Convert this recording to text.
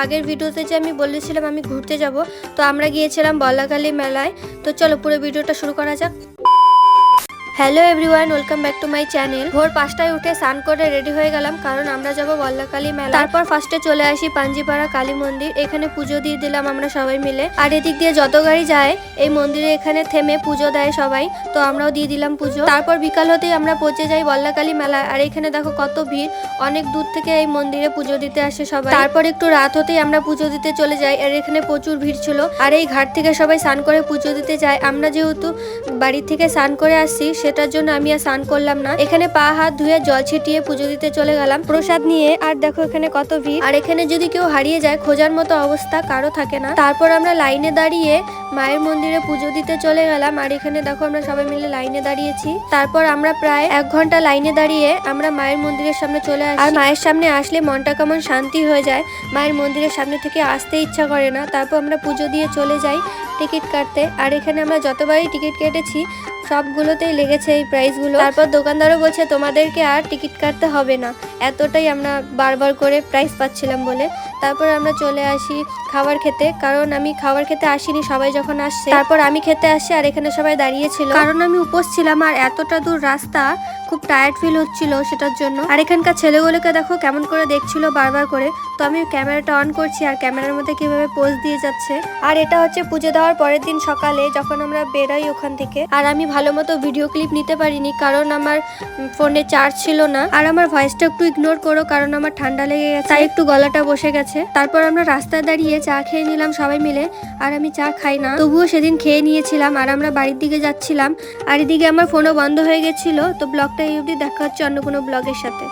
আগের ভিডিওতে যে আমি বলেছিলাম আমি ঘুরতে যাব, তো আমরা গিয়েছিলাম বল্লাখালী মেলায়। তো চলো পুরো ভিডিওটা শুরু করা যাক। Hello everyone, welcome back to my channel. ভোর 5টায় উঠে স্নান করে রেডি হয়ে গেলাম, কারণ আমরা যাব বল্লাখালী মেলা। তারপর ফার্স্টে চলে আসি পাঞ্জিপাড়া কালী মন্দির, এখানে পুজো দিয়ে দিলাম আমরা সবাই মিলে। আর এদিক দিয়ে যত গাড়ি যায় এই মন্দিরে এখানে থেমে পুজো দেয় সবাই, তো আমরাও দিয়ে দিলাম পুজো। তারপর বিকাল হতেই আমরা পৌঁছে যাই বল্লাখালী মেলায়। আর এখানে দেখো কত ভিড়, অনেক দূর থেকে এই মন্দিরে পুজো দিতে আসে সবাই। তারপর একটু রাত হতেই আমরা পুজো দিতে চলে যাই, আর এখানে প্রচুর ভিড় ছিল। আর এই ঘাট থেকে সবাই স্নান করে পুজো দিতে যায়। আমরা যেহেতু বাড়ি থেকে স্নান করে আসছি, সেটার জন্য আমি আর স্নান করলাম না। এখানে পা হাত ধুয়ে জল ছিটিয়ে পুজো দিতে চলে গেলাম প্রসাদ নিয়ে। আর দেখো এখানে কত ভিড়, আর এখানে যদি কেউ হারিয়ে যায় খোঁজার মতো অবস্থা কারো থাকে না। তারপর আমরা লাইনে দাঁড়িয়ে মায়ের মন্দিরে পুজো দিতে চলে গেলাম। আর এখানে দেখো আমরা সবাই মিলে লাইনে দাঁড়িয়েছি। তারপর আমরা প্রায় 1 ঘন্টা লাইনে দাঁড়িয়ে আমরা মায়ের মন্দিরের সামনে চলে আসি। আর মায়ের সামনে আসলে মনটা কেমন শান্তি হয়ে যায়, মায়ের মন্দিরের সামনে থেকে আসতে ইচ্ছা করে না। তারপর আমরা পুজো দিয়ে চলে যাই টিকিট কাটতে। আর এখানে আমরা যতবারই টিকিট কেটেছি সবগুলোতেই লেগেছে এই প্রাইসগুলো। তারপর দোকানদারও বলছে তোমাদেরকে আর টিকিট কাটতে হবে না, এতটাই আমরা বারবার করে প্রাইস পাচ্ছিলাম বলে। তারপর আমরা চলে আসি খাবার খেতে, কারণ আমি খাবার খেতে আসিনি, সবাই যখন আসছে তারপর আমি খেতে আসি। আর এখানে সবাই দাঁড়িয়েছিল, কারণ আমি উপোস ছিলাম আর এতটা দূর রাস্তা খুব টায়ার্ড ফিল হচ্ছিল সেটার জন্য। আর এখানকার ছেলেগুলোকে দেখো কেমন করে দেখছিল বারবার করে, তো আমি ক্যামেরাটা অন করছি আর ক্যামেরার মধ্যে কিভাবে পোজ দিয়ে যাচ্ছে। আর এটা হচ্ছে পুজো দেওয়ার পরের দিন সকালে যখন আমরা বেরোই ওখান থেকে। আর আমি ভালো মতো ভিডিও ক্লিপ নিতে পারিনি, কারণ আমার ফোনে চার্জ ছিল না। আর আমার ভয়েসটা একটু ইগনোর করো, কারণ আমার ঠান্ডা লেগে গেছে, তাই একটু গলাটা বসে গেছে। তারপর আমরা রাস্তায় দাঁড়িয়ে চা খেয়ে নিলাম সবাই মিলে। আর আমি চা খাই না, তবুও সেদিন খেয়ে নিয়েছিলাম। আর আমরা বাড়ির দিকে যাচ্ছিলাম, আর এদিকে আমার ফোনও বন্ধ হয়ে গেছিল। তো ব্লগটা এই অবধি, দেখা হচ্ছে অন্য কোনো ব্লগের সাথে।